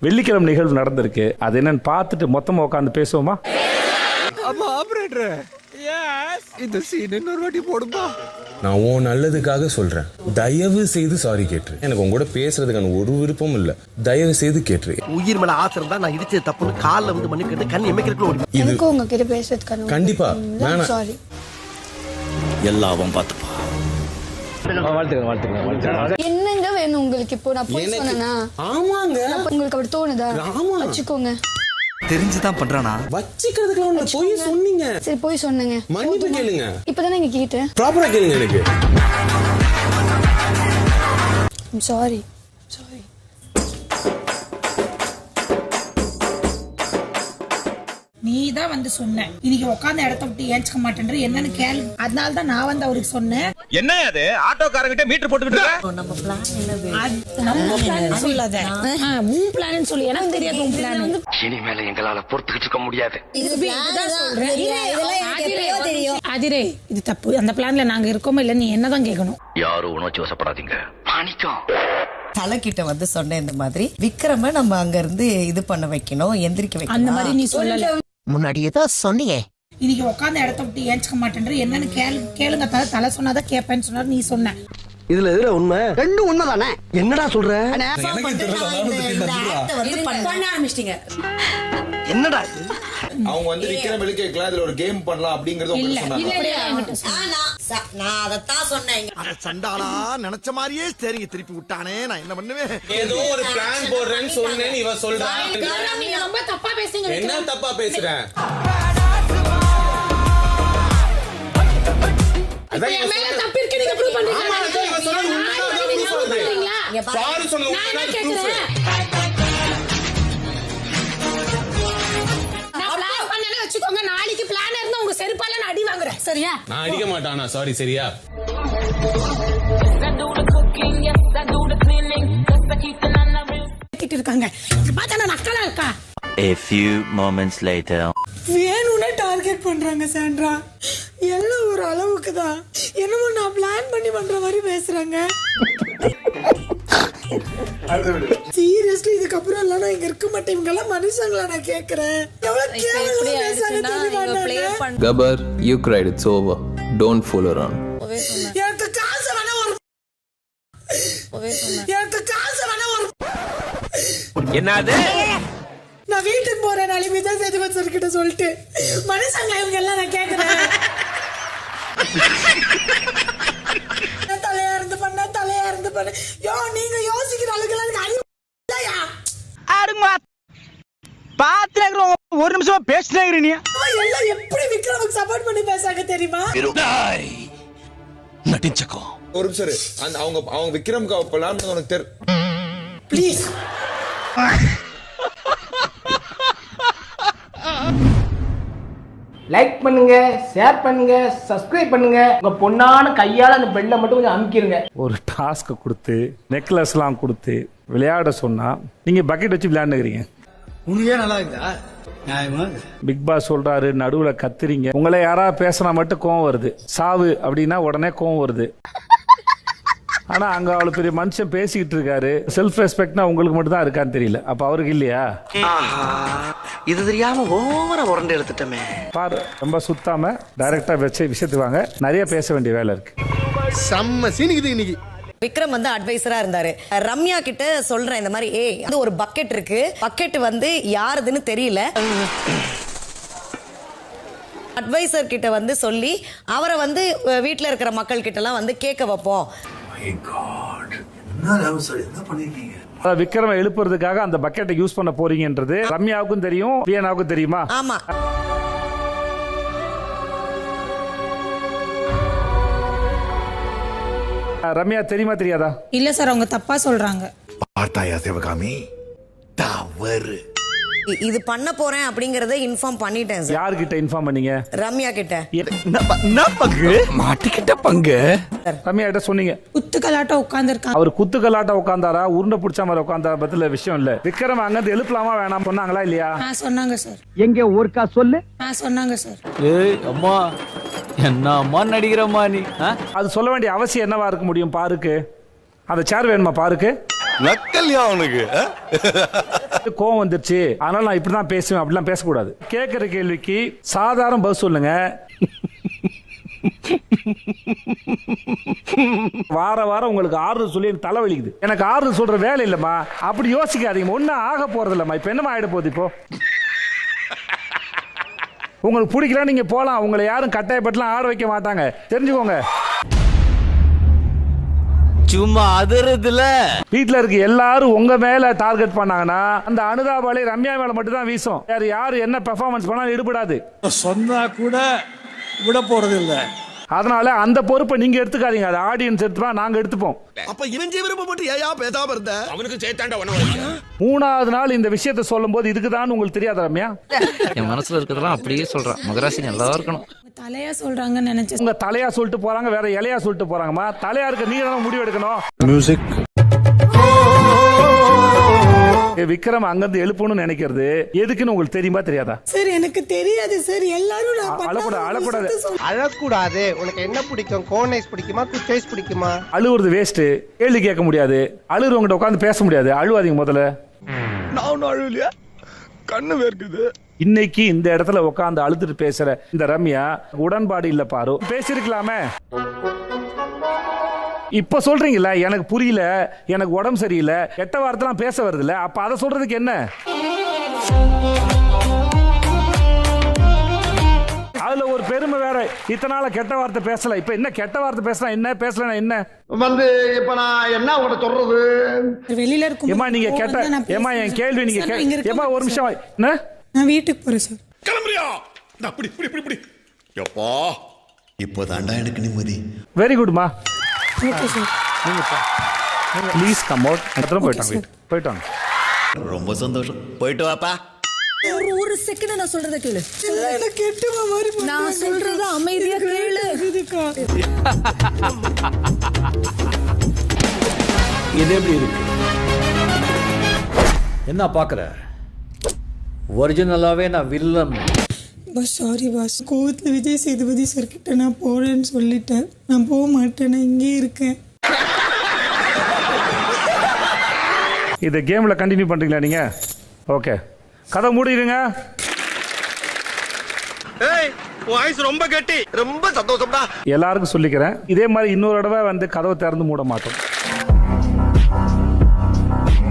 வெள்ளிக்கிழமை நிகழ்வு நடந்திருக்கு. அது என்னன்னு பார்த்துட்டு மொத்தமா உட்காந்து பேசுவோமா? இந்த சீன் இன்னொரு வாட்டி போடுமா? நான் உன் நல்லதுக்காக சொல்றேன், தயவு செய்து சாரி கேட்டுரு. எனக்கு உங்க கூட பேசுறதுக்கான ஒரு விருப்பம் இல்ல, தயவு செய்து கேட்டுரு. உயிர் மேல ஆசை இருந்தா நான் இடிச்சது தப்புன்னு கால்ல வந்து மண்ணு கேட்டு கண் எமைக்கிறதுக்குள்ள ஓடி. எனக்கு உங்ககிட்ட பேசுறதுக்கான கண்டிப்பா வேணாம். சாரி. எல்லாவும் பார்த்துப்பா. என்னங்க வேணும் உங்களுக்கு? இப்போ நான் போய் சொன்னேனா? ஆமாங்க. உங்களுக்கு அப்படி தோணுதா? ஆமா. வச்சுக்கோங்க. தெரிஞ்சுதான் பண்றானா? வச்சுக்கிறதுக்கு ஒண்ணு போய் சொன்னீங்க. சரி போய் சொன்னேங்க. மன்னிப்பு கேளுங்க. இப்பதானே இங்க கேட்டேன். ப்ராப்பரா கேளுங்க. எனக்கு சாரி. நீ தான் வந்து சொன்ன இன்னைக்கு உட்கார்ந்த இடத்த விட்டு ஏஞ்சிக்க மாட்டேன்ற என்னன்னு கேளு. அதனால தான் நான் வந்து அவருக்கு சொன்னேன். என்ன அது ஆட்டோக்காரங்கிட்ட மீட்டர் போட்டுக்கிட்டு நம்ம பிளான் சொல்லாத. உன் பிளான் சொல்லு. எனக்கு தெரியாது உன் பிளான். இனிமேல எங்களால பொறுத்துக்கிட்டு இருக்க முடியாது. அதிரே இது தப்பு. அந்த பிளான்ல நாங்க இருக்கோமா இல்ல நீ என்னதான் கேட்கணும். யாரும் உணர்ச்சி வசப்படாதீங்க. பாணிக்கம் தலைக்கிட்ட வந்து சொன்ன இந்த மாதிரி விக்ரம நம்ம அங்க இருந்து இது பண்ண வைக்கணும், எந்திரிக்க வைக்கணும். அந்த மாதிரி நீ சொல்லல. முன்னாடியே தான் சொன்னீங்க. இன்னைக்கு உட்கார்ந்த இடத்த விட்டு ஏஞ்சிக்க மாட்டேன்ற என்னன்னு கேளுங்க. தலை சொன்னாதான் கேட்பேன் சொன்னாரு. நீ சொன்ன இதுல எதுல உண்மை? ரெண்டும் உண்மைதானே. என்னடா சொல்ற? என்னடா அவங்க வந்து விக்ரம் வெளியே கேட்கலாம், இதுல ஒரு கேம் பண்ணலாம் அப்படிங்கறது உங்களுக்கு சொன்னாங்க. நான் அதத்தான் சொன்னேன். அட சண்டாளா, நினைச்ச மாதிரியே சரிங்க திருப்பி விட்டானே. நான் என்ன பண்ணுவேன்? ஏதோ ஒரு பிளான் போடுறேன்னு சொன்னேன்னு இவ சொல்றா. நீங்க ரொம்ப தப்பா பேசுறீங்க. என்ன தப்பா பேசுறேன்? அதான் இவ மேல தப்பு இருக்கு. நீங்க ப்ரூவ் பண்றீங்க. ஆமா, அதான் இவ சொல்றது உண்மைதான். ப்ரூவ் பண்றீங்க. சாரி சொல்லுங்க. நான் கேக்குறேன். வச்சுக்கோங்க. நாளைக்கு பிளான் இருந்தா உங்க செருப்பால நான் அடி வாங்குறேன். சரியா? நான் அடிக்க மாட்டானா? சாரி. சரியா? இருக்காங்க. பார்த்தா நான் அக்கலா இருக்கா? A few moments later. வேணும்னே டார்கெட் பண்றாங்க சாண்ட்ரா. எல்லாம் ஒரு அளவுக்கு தான். என்னமோ நான் பிளான் பண்ணி பண்ற மாதிரி பேசுறாங்க. சீரியஸ்லி இதுக்கப்புறம் எல்லாம் நான் இங்க இருக்க மாட்டேன். இவங்க எல்லாம் மனுஷங்களா? நான் கேக்குறேன். எவ்வளவு கேவலமா பேசுறாங்க. Gabbar, you cried. It's over. Don't fool around. எனக்கு காசு வேணா ஒரு என்னது? நான் வீட்டுக்கு போறேன். நாளைக்கு விஜய் சேதுபதி சார் கிட்ட சொல்லிட்டு மனுஷங்களா இவங்க எல்லாம் நான் கேக்குறேன். தலையா இருந்து பண்ண யோ நீங்க யோசிக்கிற அளவுக்கு ஒரு நிமிஷமா பேசினே நீ எல்லாம் எப்படி விக்ரமுக்கு சப்போர்ட் பண்ணி பேசாங்க தெரியுமா? நடிச்சக்கோ ஒரு நிமிஷம். அவங்க விக்ரம்க்கு பிளான் உனக்கு ப்ளீஸ். லைக் பண்ணுங்க, ஷேர் பண்ணுங்க, சப்ஸ்கிரைப் பண்ணுங்க. உங்க பொண்ணான கையால அந்த பெல்ல மட்டும் கொஞ்சம் அமுக்கிருங்க. ஒரு டாஸ்க் கொடுத்து நெக்லஸ்லாம் கொடுத்து விளையாட சொன்னா நீங்க பக்கெட் வச்சு விளையாண்டுக்கிறீங்க. உனக்கே நல்லா இருக்குதா? பிக் பாஸ் சொல்றாரு, நடுவுல கத்துறீங்க. உங்களை யாராவது பேசினா மட்டும் கோவம் வருது. சாவு அப்படின்னா உடனே கோவம் வருது. ஆனா அங்க அவ்வளவு பெரிய மனுஷன் பேசிக்கிட்டு இருக்காரு. செல்ஃப் ரெஸ்பெக்ட்னா உங்களுக்கு மட்டும் தான் இருக்கான்னு தெரியல. அப்ப அவருக்கு இல்லையா? இது தெரியாம ஓவரா உரண்டு எடுத்துட்டமே. பாரு, ரொம்ப சுத்தாம டைரக்டா வச்சு விஷயத்துக்கு வாங்க. நிறைய பேச வேண்டிய வேலை இருக்கு. செம்ம சீனிக்குது இன்னைக்கு. விக்ரம் வந்து அட்வைசரா இருந்தாரு. ரம்யா கிட்ட சொல்றேன் இந்த மாதிரி, அது ஒரு பக்கெட் இருக்கு, பக்கெட் வந்து யாருதுன்னு தெரியல. அட்வைசர் கிட்ட வந்து சொல்லி அவரை வந்து வீட்டுல இருக்கிற மக்கள் கிட்ட எல்லாம் வந்து கேட்க வைப்போம். விக்ரம எழுப்புறதுக்காக அந்த பக்கெட்டை யூஸ் பண்ண போறீங்கன்றது ரம்யாவுக்கும் தெரியும், வியனாவுக்கும் தெரியுமா? ஆமா. ரம்யா தெரியுமா தெரியாதா? இல்ல சார், அவங்க தப்பா சொல்றாங்க. பார்த்தாயா சிவகாமி, தவறு. இது பண்ண போறேன் அப்படிங்கறத இன்ஃபார்ம் பண்ணிட்டேன் சார். யார்கிட்ட இன்ஃபார்ம் பண்ணீங்க? ரம்யா கிட்ட. மாட்டிக்கிட்ட பங்கு. ரம்யா கிட்ட சொன்னீங்க. குத்துக்கலாட்ட உட்கார்ந்துருக்காங்க. அவர் குத்துக்கலாட்ட உட்கார்ந்தாரா, உருண்டை பிடிச்ச மாதிரி உட்கார்ந்தாரா பத்தில விஷயம் இல்ல. விக்ரம் அங்க எழுப்பலாமா வேணாம் சொன்னாங்களா இல்லையா? சொன்னாங்க சார். எங்க ஒருக்கா சொல்லு. சொன்னாங்க சார். ஏய் அம்மா, என்ன அம்மா நடிக்கிறம்மா நீ? அது சொல்ல வேண்டிய அவசியம் என்னவா இருக்க முடியும்? பாருக்கு அந்த சேர் வேணுமா? பாருக்கு நக்கல்யா அவனுக்கு. கோவம் வந்துருச்சு அதனால நான் இப்படிதான் பேசுவேன் அப்படிலாம் பேசக்கூடாது. கேட்கிற கேள்விக்கு சாதாரண பதில் சொல்லுங்க. வார வாரம் உங்களுக்கு ஆறுதல் சொல்லி எனக்கு தலைவலிக்குது. எனக்கு ஆறுதல் சொல்ற வேலை இல்லம்மா. அப்படி யோசிக்காதீங்க. ஒன்னும் ஆக போறது இல்லம்மா. இப்ப என்னமா ஆயிட போகுது? இப்போ உங்களுக்கு பிடிக்கல நீங்க போலாம். உங்களை யாரும் கட்டாயப்பட்டுலாம் ஆட வைக்க மாட்டாங்க. தெரிஞ்சுக்கோங்க. சும்மா அதிரதுல வீட்டுல இருக்க எல்லாரும் உங்க மேல டார்கெட் பண்ணாங்கன்னா அந்த அனுதாபாலை ரம்யா மேல மட்டும் தான் வீசும். யாரு என்ன பெர்ஃபார்மன்ஸ் பண்ணாலும் ஈடுபடாது. சொன்னா கூட விட போறது இல்ல. அதனால அந்த பொறுப்பை நீங்க எடுத்துக்காதீங்க. அது ஆடியன்ஸ் எடுத்துப்பா, நாங்க எடுத்துப்போம். அப்ப இவன் விருப்பம் மட்டும் ஏயா பேசாம இருந்த? அவனுக்கு சேர்த்தாண்ட ஒண்ணு. 3வது நாள் இந்த விஷயத்தை சொல்லும் போது இதுக்குதான் உங்களுக்கு தெரியாத ரம்யா? என் மனசுல இருக்கிறதெல்லாம் அப்படியே சொல்றேன். மகராசி நல்லா இருக்கணும். தலையா சொல்றாங்கன்னு நினைச்சேன். உங்க தலையா சொல்லிட்டு போறாங்க, வேற இலையா சொல்லிட்டு போறாங்கம்மா. தலையா இருக்க நீங்க தான் முடிவு எடுக்கணும். மியூசிக் விக்ரம் அங்கிருந்து எழுப்பணும்னு நினைக்கிறது எதுக்குன்னு உங்களுக்கு தெரியுமா தெரியாதா? சார் எனக்கு தெரியாது சார். எல்லாரும் அழக்கூடாது. அழக்கூடாது. உனக்கு என்ன பிடிக்கும்? கோன் ஐஸ் பிடிக்குமா? குச் ஐஸ் பிடிக்குமா? அழுவுறது வேஸ்ட். கேள்வி கேட்க முடியாது. அழுறவங்கிட்ட உட்காந்து பேச முடியாது. அழுவாதீங்க முதல்ல. நான் அழுவலையா? கண்ணு வேர்க்குது. இன்னைக்கு இந்த இடத்துல உட்காந்து அழுதுட்டு பேசுற இந்த ரம்யா உடன்பாடு இல்ல பாரு. பேசிருக்கலாமே. இப்ப சொல்றீங்கல்ல எனக்கு புரியல, எனக்கு உடம்பு சரியில்லை, கெட்ட வார்த்தைலாம் பேச வருது இல்ல, அப்ப அதை சொல்றதுக்கு என்ன? அதுல ஒரு பெருமை வேற. இத்தனால கெட்ட வார்த்தை பேசல, இப்ப என்ன கெட்ட வார்த்தை பேசலாம் என்ன, பேசலாம் என்ன? இப்ப நான் என்ன உங்கள்ட்ட சொல்றது? வெளியில இருக்கும். ஏமா நீங்க கேட்ட ஏமா என் கேள்வி நீங்க ஏமா ஒரு நிமிஷம் என்ன? நான் வீட்டுக்கு போறேன் சார். கிளம்புறியா? அப்படி இப்படி இப்படி இப்படி. எப்பா இப்போதாண்டா எனக்கு நிம்மதி. வெரி குட்மா. Okay sir. Please come out. அப்புறம் போயிட்டாங்க. ரொம்ப சந்தோஷம். போயிட்டு வாப்பா. ஒரு செகண்ட் நான் சொல்றத கேளு. எனக்கு கெட்டுமா மாதிரி நான் சொல்றத அமைதியா கேளு. இது எப்படி இருக்கு? என்ன பாக்குற? ஒரிஜினலாவே நான் வில்லன். Bus sorry boss. கோவத்தில் விஜய் சேதுபதி சார் கிட்ட நான் போறேன்னு சொல்லிட்டேன். நான் போக மாட்டேன். நான் இங்கே இருக்கேன். இந்த கேம்ல கண்டினியூ பண்றீங்களா நீங்க? ஓகே, கதை மூடிடுங்க. வாய்ஸ் ரொம்ப கெட்டி. ரொம்ப சந்தோஷம்டா. எல்லாருக்கும் சொல்லிக்கிறேன், இதே மாதிரி இன்னொரு தடவை வந்து கதவை திறந்து மூட மாட்டோம்.